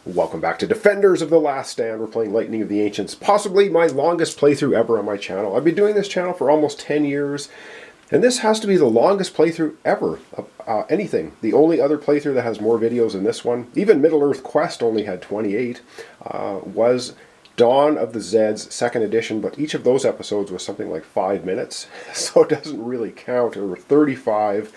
Welcome back to Defenders of the Last Stand. We're playing Lightning of the Ancients, possibly my longest playthrough ever on my channel. I've been doing this channel for almost 10 years, and this has to be the longest playthrough ever of anything. The only other playthrough that has more videos than this one, even Middle-earth Quest only had 28, was Dawn of the Zeds 2nd edition, but each of those episodes was something like 5 minutes, so it doesn't really count. There were 35.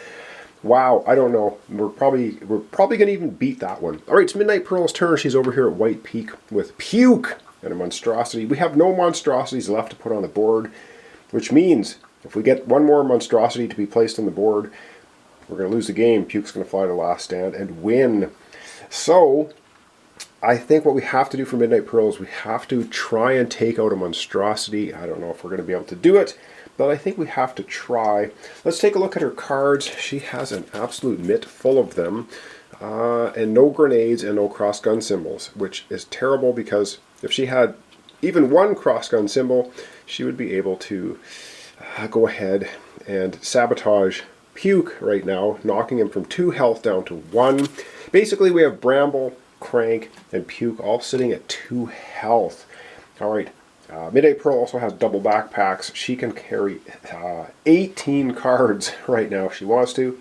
Wow, I don't know. We're probably going to even beat that one. All right, it's Midnight Pearl's turn. She's over here at White Peak with Puke and a Monstrosity. We have no Monstrosities left to put on the board, which means if we get one more Monstrosity to be placed on the board, we're going to lose the game. Puke's going to fly to Last Stand and win. So I think what we have to do for Midnight Pearl is we have to try and take out a Monstrosity. I don't know if we're going to be able to do it, but I think we have to try. Let's take a look at her cards. She has an absolute mitt full of them, and no grenades and no cross-gun symbols, which is terrible because if she had even one cross-gun symbol, she would be able to go ahead and sabotage Puke right now, knocking him from 2 health down to 1. Basically, we have Bramble, Crank, and Puke all sitting at 2 health. All right. Midnight Pearl also has double backpacks. She can carry 18 cards right now if she wants to.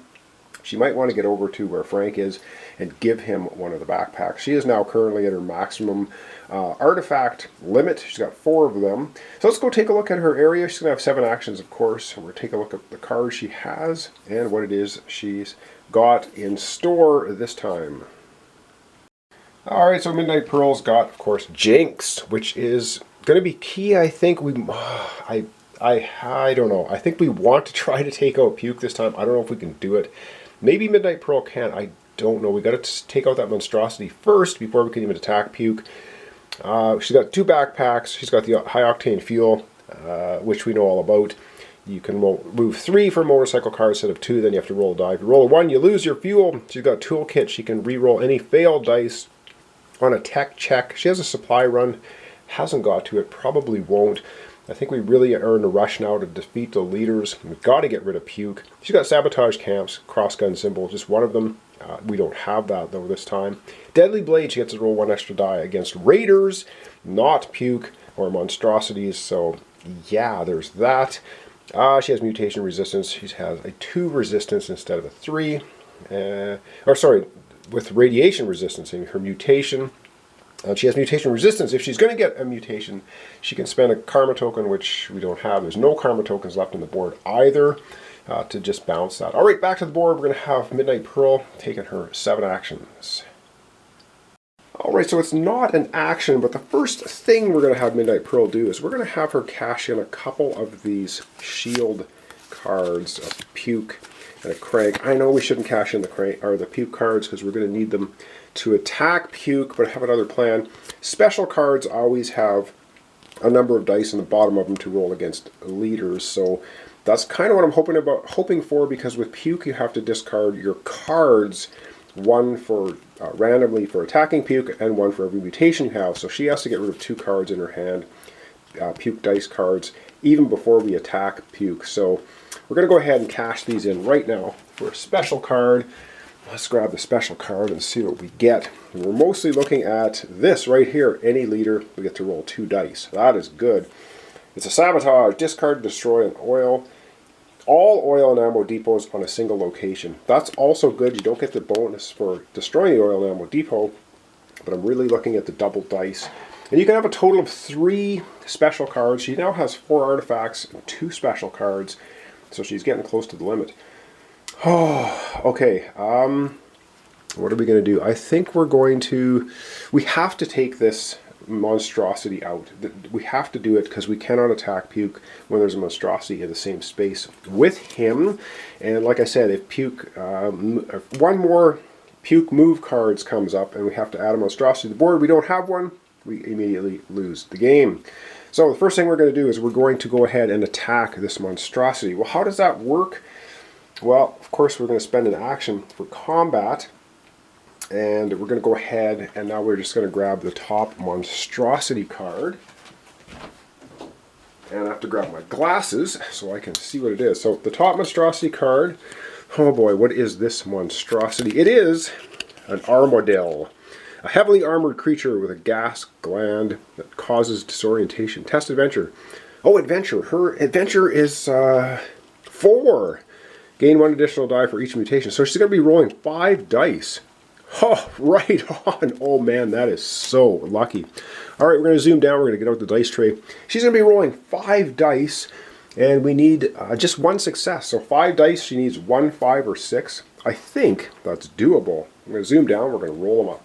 She might want to get over to where Frank is and give him one of the backpacks. She is now currently at her maximum artifact limit. She's got 4 of them. So let's go take a look at her area. She's going to have 7 actions, of course. We're going to take a look at the cards she has and what it is she's got in store this time. Alright, so Midnight Pearl's got, of course, Jinx, which is going to be key. I think I don't know. I think we want to try to take out Puke this time. I don't know if we can do it. Maybe Midnight Pearl can. I don't know. We got to take out that Monstrosity first before we can even attack Puke. She's got 2 backpacks. She's got the high octane fuel, which we know all about. You can move 3 for motorcycle cars instead of 2. Then you have to roll a die. If you roll a 1, you lose your fuel. She's got Toolkit. She can re-roll any failed dice on a tech check. She has a supply run. Hasn't got to it. Probably won't. I think we really are in a rush now to defeat the leaders. We've got to get rid of Puke. She's got Sabotage Camps, Cross-Gun Symbol, just one of them. We don't have that, though, this time. Deadly Blade, she gets to roll 1 extra die against Raiders, not Puke or Monstrosities. So, yeah, there's that. She has Mutation Resistance. She has a 2 resistance instead of a 3. With Radiation Resistance in her mutation. She has Mutation Resistance. If she's going to get a mutation, she can spend a Karma token, which we don't have. There's no Karma tokens left on the board either to just bounce that. All right, back to the board. We're going to have Midnight Pearl taking her 7 actions. All right, so it's not an action, but the first thing we're going to have Midnight Pearl do is we're going to have her cash in a couple of these shield cards of Puke and a Crank. I know we shouldn't cash in the Crank or the Puke cards because we're going to need them to attack Puke, but I have another plan. Special cards always have a number of dice on the bottom of them to roll against leaders, so that's kind of what I'm hoping for, because with Puke you have to discard your cards, 1 for randomly for attacking Puke and 1 for every mutation you have. So she has to get rid of 2 cards in her hand, Puke dice cards, even before we attack Puke. So we're going to go ahead and cash these in right now for a special card. Let's grab the special card and see what we get. And we're mostly looking at this right here. Any leader, we get to roll 2 dice. That is good. It's a Sabotage, Discard, Destroy, and Oil. All oil and ammo depots on a single location. That's also good. You don't get the bonus for destroying the oil and ammo depot, but I'm really looking at the double dice. And you can have a total of 3 special cards. She now has 4 artifacts and 2 special cards, so she's getting close to the limit. Oh, okay. What are we going to do? I think we have to take this Monstrosity out. We have to do it because we cannot attack Puke when there's a Monstrosity in the same space with him. And like I said, if Puke, if 1 more Puke move cards comes up and we have to add a Monstrosity to the board, we don't have one, we immediately lose the game. So the first thing we're going to do is we're going to go ahead and attack this Monstrosity. Well, how does that work? Well, of course, we're going to spend an action for combat, and we're going to go ahead, and now we're just going to grab the top Monstrosity card. And I have to grab my glasses so I can see what it is. So the top Monstrosity card, oh boy, what is this monstrosity? It is an Armadillo. A heavily armored creature with a gas gland that causes disorientation. Test adventure. Oh, adventure. Her adventure is 4. Gain 1 additional die for each mutation. So she's going to be rolling 5 dice. Oh, right on. Oh, man, that is so lucky. All right, we're going to zoom down. We're going to get out the dice tray. She's going to be rolling 5 dice, and we need just 1 success. So 5 dice, she needs 1, 5, or 6. I think that's doable. I'm going to zoom down. We're going to roll them up.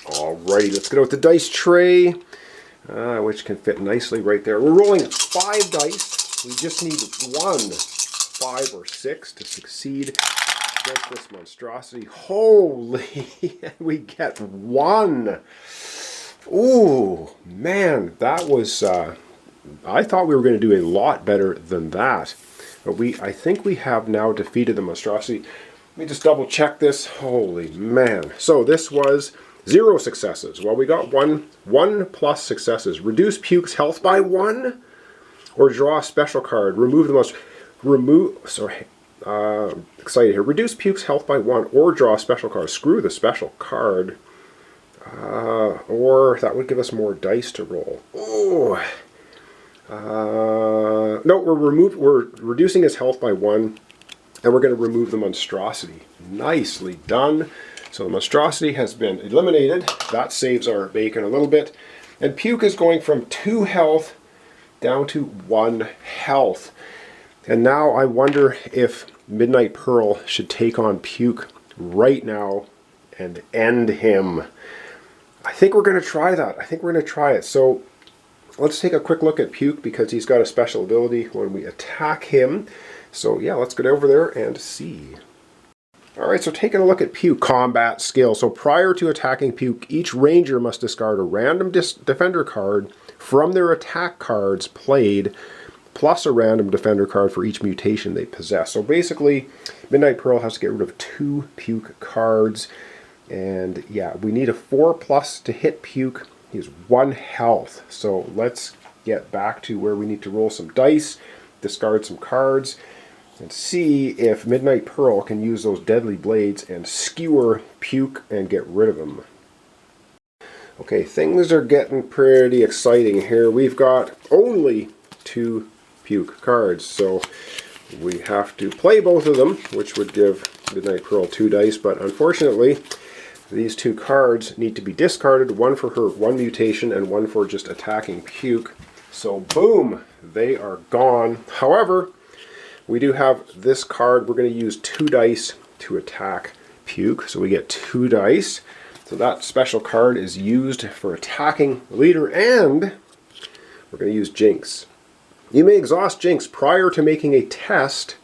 Alrighty, let's get out the dice tray, which can fit nicely right there. We're rolling 5 dice. We just need 1, 5, or 6 to succeed against this monstrosity. Holy, we get 1. Ooh, man, that was, I thought we were going to do a lot better than that. But I think we have now defeated the monstrosity. Let me just double check this. Holy man. So this was 0 successes. Well, we got 1 plus successes. Reduce Puke's health by 1, or draw a special card. Remove the most, excited here. Reduce Puke's health by 1, or draw a special card. Screw the special card. Or that would give us more dice to roll. Oh. No, we're reducing his health by 1, and we're going to remove the monstrosity. Nicely done. So the monstrosity has been eliminated. That saves our bacon a little bit. And Puke is going from 2 health down to 1 health. And now I wonder if Midnight Pearl should take on Puke right now and end him. I think we're going to try that. I think we're going to try it. So let's take a quick look at Puke, because he's got a special ability when we attack him. So yeah, let's get over there and see. Alright, so taking a look at Puke combat skill. So prior to attacking Puke, each ranger must discard a random defender card from their attack cards played, plus a random defender card for each mutation they possess. So basically, Midnight Pearl has to get rid of 2 Puke cards. And yeah, we need a 4+ to hit Puke. He has 1 health. So let's get back to where we need to roll some dice, discard some cards, and see if Midnight Pearl can use those deadly blades and skewer Puke and get rid of him. Okay, things are getting pretty exciting here. We've got only 2 Puke cards, so we have to play both of them, which would give Midnight Pearl 2 dice, but unfortunately these 2 cards need to be discarded, 1 for her 1 mutation and 1 for just attacking Puke. So boom, they are gone. However, we do have this card. We're going to use 2 dice to attack Puke. So we get 2 dice. So that special card is used for attacking the leader, and we're going to use Jinx. You may exhaust Jinx prior to making a test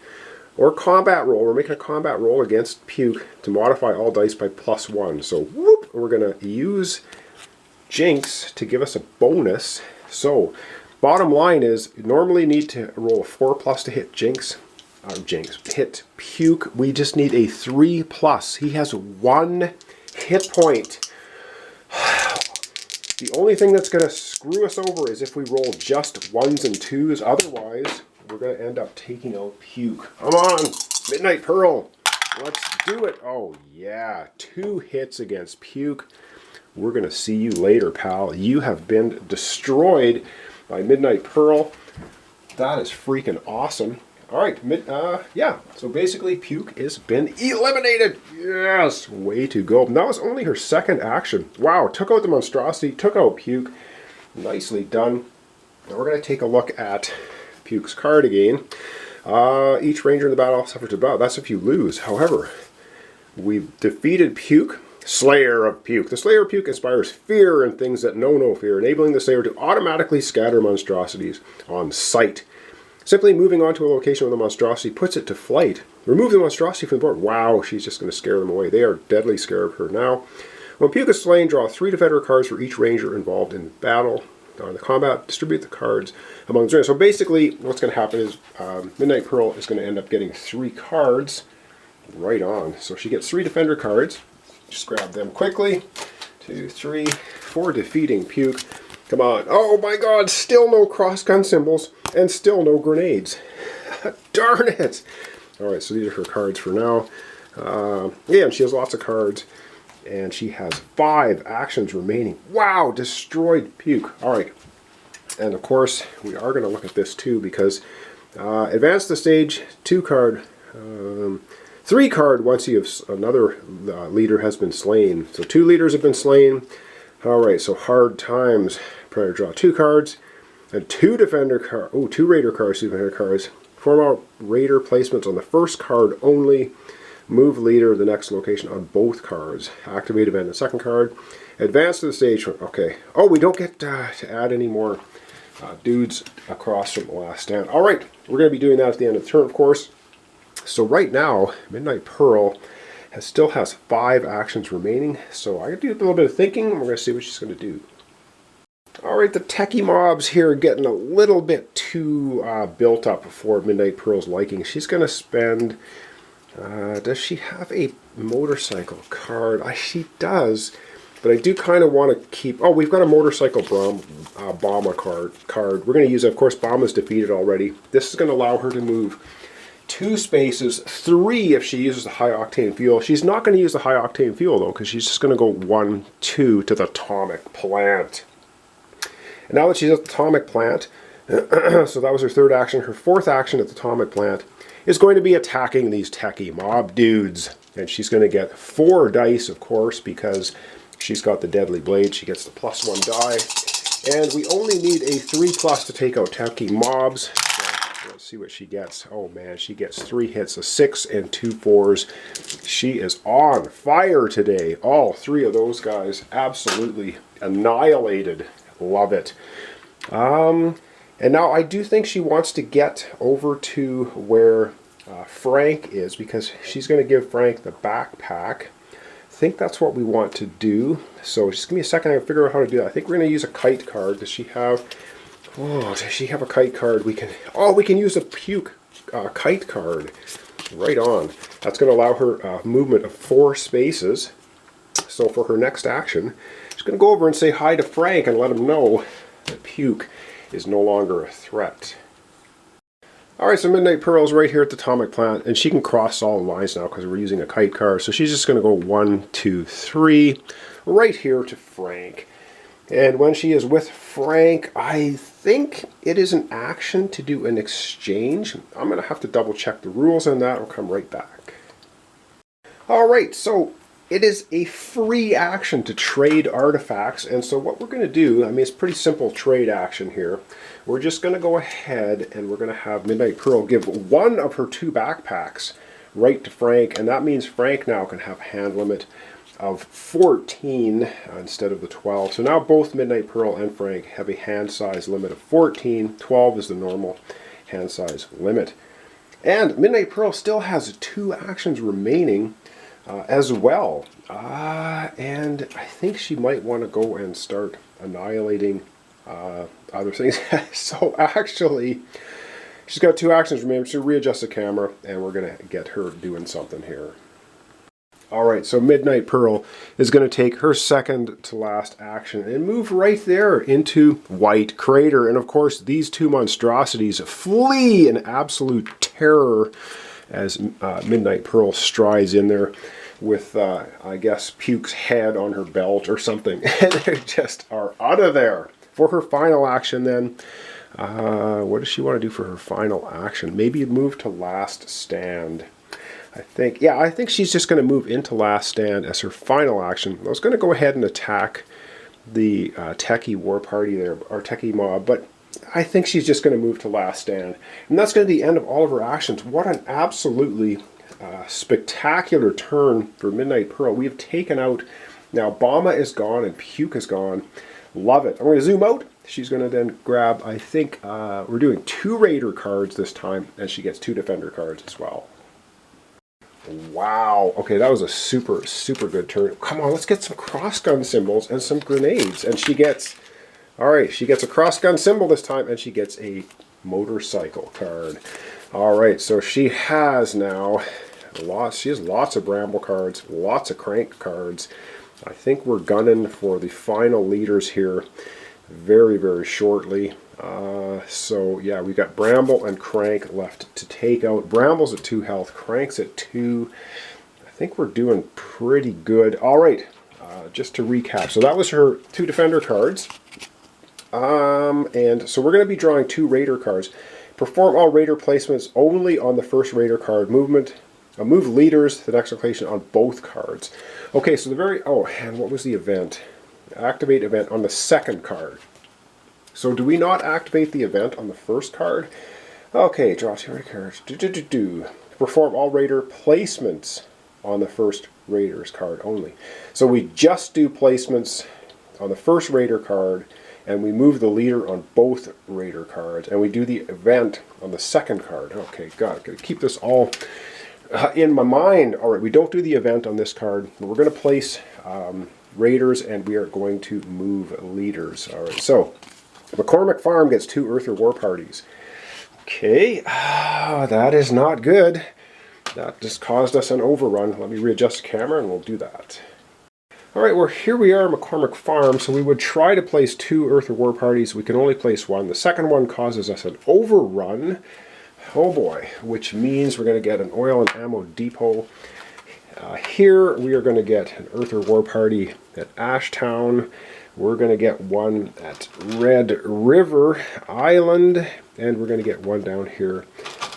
or combat roll. We're making a combat roll against Puke to modify all dice by +1. So whoop, we're going to use Jinx to give us a bonus. So bottom line is, you normally need to roll a 4+ to hit hit Puke. We just need a 3+. He has 1 hit point. The only thing that's going to screw us over is if we roll just 1s and 2s. Otherwise, we're going to end up taking out Puke. Come on, Midnight Pearl. Let's do it. Oh, yeah. 2 hits against Puke. We're going to see you later, pal. You have been destroyed by Midnight Pearl. That is freaking awesome. All right, yeah. So basically, Puke has been eliminated. Yes, way to go. That was only her 2nd action. Wow, took out the monstrosity, took out Puke. Nicely done. Now we're going to take a look at Puke's card again. Each ranger in the battle suffers a battle. That's if you lose. However, we've defeated Puke, Slayer of Puke. The Slayer of Puke inspires fear in things that know no fear, enabling the Slayer to automatically scatter monstrosities on sight. Simply moving on to a location with a monstrosity puts it to flight. Remove the monstrosity from the board. Wow, she's just going to scare them away. They are deadly scared of her now. When Puke is slain, draw 3 defender cards for each ranger involved in battle. In the combat, distribute the cards among the rangers. So basically, what's going to happen is Midnight Pearl is going to end up getting 3 cards. Right on. So she gets 3 defender cards. Just grab them quickly. 2, 3, for defeating Puke. Come on. Oh my god, still no cross-gun symbols and still no grenades. Darn it. Alright, so these are her cards for now. Yeah, and she has lots of cards. And she has 5 actions remaining. Wow, destroyed puke. All right. And of course, we are going to look at this too, because advance the stage 2 card, 3 card once you have another leader has been slain. So 2 leaders have been slain. All right, so hard times. Prepare to draw 2 cards and 2 defender cards. Oh, 2 raider cards, 2 defender cards. Form out raider placements on the first card only. Move leader to the next location on both cards. Activate event the second card. Advance to the stage. Okay. Oh, we don't get to add any more dudes across from the last stand. All right, we're going to be doing that at the end of the turn, of course. So right now, Midnight Pearl still has 5 actions remaining. So I got to do a little bit of thinking, and we're going to see what she's going to do. All right, the techie mobs here are getting a little bit too built up for Midnight Pearl's liking. She's going to spend... does she have a motorcycle card? She does, but I do kind of want to keep... Oh, we've got a motorcycle Bomba card. We're going to use it. Of course, Bomba's defeated already. This is going to allow her to move 2 spaces, 3 if she uses the high-octane fuel. She's not going to use the high-octane fuel, though, because she's just going to go 1, 2 to the atomic plant. And now that she's at the atomic plant, so that was her 3rd action, her 4th action at the atomic plant is going to be attacking these techie mob dudes. And she's going to get 4 dice, of course, because she's got the deadly blade. She gets the +1 die. And we only need a 3+ to take out techie mobs. So let's see what she gets. Oh man, she gets 3 hits, a 6 and 2 4s. She is on fire today. All 3 of those guys absolutely annihilated. Love it. And now I do think she wants to get over to where Frank is, because she's going to give Frank the backpack. I think that's what we want to do. So just give me a second, I can figure out how to do that. I think we're going to use a kite card. Does she have... Oh, does she have a kite card? We can use a puke kite card. Right on. That's going to allow her movement of 4 spaces. So for her next action, she's going to go over and say hi to Frank and let him know that puke is no longer a threat. Alright, so Midnight Pearl's right here at the atomic plant, and she can cross all lines now because we're using a kite card. So she's just going to go 1, 2, 3, right here to Frank. And when she is with Frank, I think it is an action to do an exchange. I'm going to have to double check the rules on that. I'll come right back. Alright, so it is a free action to trade artifacts, and so what we're going to do, I mean, it's pretty simple trade action here. We're just going to go ahead and we're going to have Midnight Pearl give 1 of her 2 backpacks right to Frank, and that means Frank now can have hand limit of 14 instead of the 12. So now both Midnight Pearl and Frank have a hand size limit of 14. 12 is the normal hand size limit. And Midnight Pearl still has 2 actions remaining as well. And I think she might want to go and start annihilating other things. So actually, she's got 2 actions remaining. So readjust the camera, and we're going to get her doing something here. Alright, so Midnight Pearl is going to take her second to last action and move right there into White Crater. And of course, these 2 monstrosities flee in absolute terror as Midnight Pearl strides in there with, I guess, Puke's head on her belt or something. And they just are out of there. For her final action then, what does she want to do for her final action? Maybe move to Last Stand. I think she's just going to move into Last Stand as her final action. I was going to go ahead and attack the techie war party there, or techie mob, but I think she's just going to move to Last Stand. And that's going to be the end of all of her actions. What an absolutely spectacular turn for Midnight Pearl. We have taken out, now Bomba is gone and Puke is gone. Love it. I'm going to zoom out. She's going to then grab, I think, we're doing 2 Raider cards this time, and she gets 2 Defender cards as well. Wow. Okay, that was a super, super good turn. Come on, let's get some cross-gun symbols and some grenades. And she gets, alright, she gets a cross-gun symbol this time, and she gets a motorcycle card. Alright, so she has now she has lots of Bramble cards, lots of Crank cards. I think we're gunning for the final leaders here very, very shortly. So yeah, we've got Bramble and Crank left to take out. Bramble's at 2 health, Crank's at 2. I think we're doing pretty good. All right, just to recap. So that was her 2 Defender cards. And so we're going to be drawing 2 Raider cards. Perform all Raider placements only on the first Raider card. Move leaders to the next location on both cards. Okay, so and what was the event? Activate event on the second card. So do we not activate the event on the first card? Okay, draw 2 Raider cards. Perform all Raider placements on the first Raider's card only. So we just do placements on the first Raider card, and we move the leader on both Raider cards, and we do the event on the second card. Okay, got to keep this all in my mind. All right, we don't do the event on this card, but we're going to place Raiders, and we are going to move leaders. All right, so McCormick Farm gets 2 Earther War Parties. Okay, that is not good. That just caused us an overrun. Let me readjust the camera and we'll do that. Alright, well here we are at McCormick Farm, so we would try to place 2 Earther War Parties. We can only place 1. The second one causes us an overrun. Oh boy, which means we're going to get an oil and ammo depot. Here we are going to get an Earther War Party at Ashtown. We're going to get 1 at Red River Island, and we're going to get 1 down here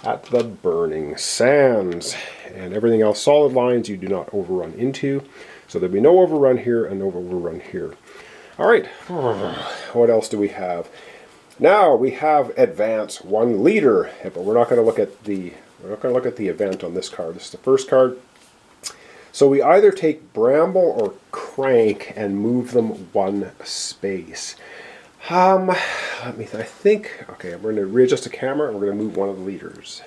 at the Burning Sands. And everything else, solid lines, you do not overrun into. So there'll be no overrun here and no overrun here. All right, what else do we have? Now we have advance 1 leader, but we're not going to look at the event on this card. This is the first card. So we either take Bramble or Crank and move them 1 space. I think, okay, I'm going to readjust the camera and we're going to move 1 of the leaders.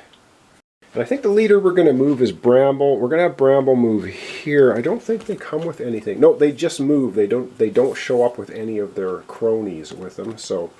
And I think the leader we're going to move is Bramble. We're going to have Bramble move here. I don't think they come with anything. No, they just move. They don't show up with any of their cronies with them. So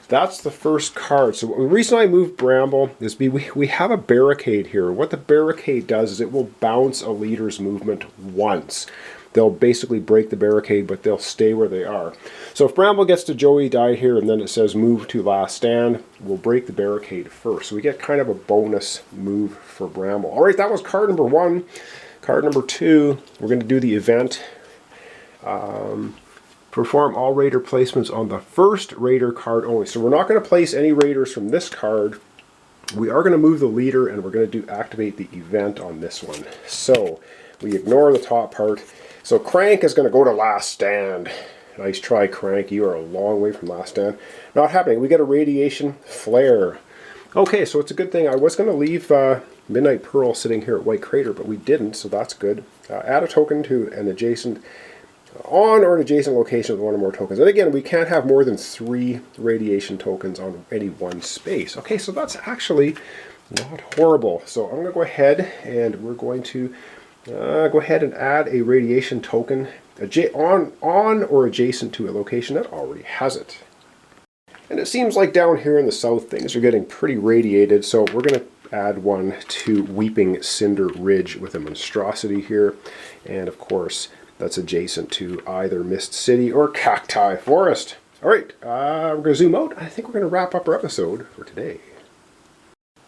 that's the first card. So the reason I moved Bramble is we have a barricade here. What the barricade does is it will bounce a leader's movement once. They'll basically break the barricade, but they'll stay where they are. So if Bramble gets to Joey died here and then it says move to last stand, we'll break the barricade first. So we get kind of a bonus move for Bramble. All right, that was card number 1. Card number 2, we're going to do the event. Perform all Raider placements on the first Raider card only. So we're not going to place any Raiders from this card. We are going to move the leader, and we're going to activate the event on this one. So we ignore the top part. So Crank is going to go to last stand. Nice try, Crank. You are a long way from last stand. Not happening. We get a radiation flare. Okay, so it's a good thing. I was going to leave Midnight Pearl sitting here at White Crater, but we didn't, so that's good. Add a token to an adjacent on or an adjacent location with 1 or more tokens. And again, we can't have more than 3 radiation tokens on any 1 space. Okay, so that's actually not horrible. So I'm going to go ahead and we're going to go ahead and add a radiation token on or adjacent to a location that already has it. And it seems like down here in the south things are getting pretty radiated, so we're going to add 1 to Weeping Cinder Ridge with a monstrosity here. And of course, that's adjacent to either Mist City or Cacti Forest. All right, we're going to zoom out. I think we're going to wrap up our episode for today.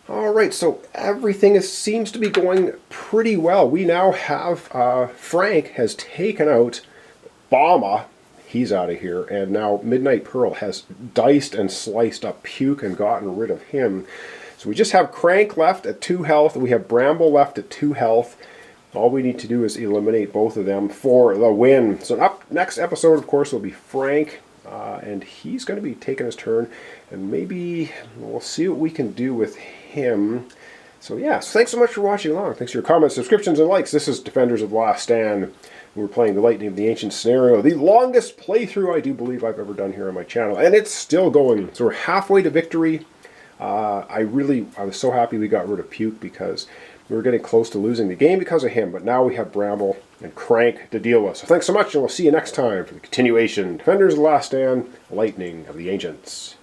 All right, so everything seems to be going pretty well. We now have Frank has taken out Bama. He's out of here. And now Midnight Pearl has diced and sliced up Puke and gotten rid of him. So we just have Crank left at 2 health. We have Bramble left at 2 health. All we need to do is eliminate both of them for the win. So up next episode, of course, will be Frank. And he's going to be taking his turn. And maybe we'll see what we can do with him. So yeah, so thanks so much for watching along. Thanks for your comments, subscriptions, and likes. This is Defenders of the Last Stand. We're playing the Lightning of the Ancient scenario. The longest playthrough I do believe I've ever done here on my channel. And it's still going. So we're halfway to victory. I was so happy we got rid of Puke because we were getting close to losing the game because of him. But now we have Bramble and Crank to deal with. So thanks so much, and we'll see you next time for the continuation. Defenders of the Last Stand, Lightning of the Ancients.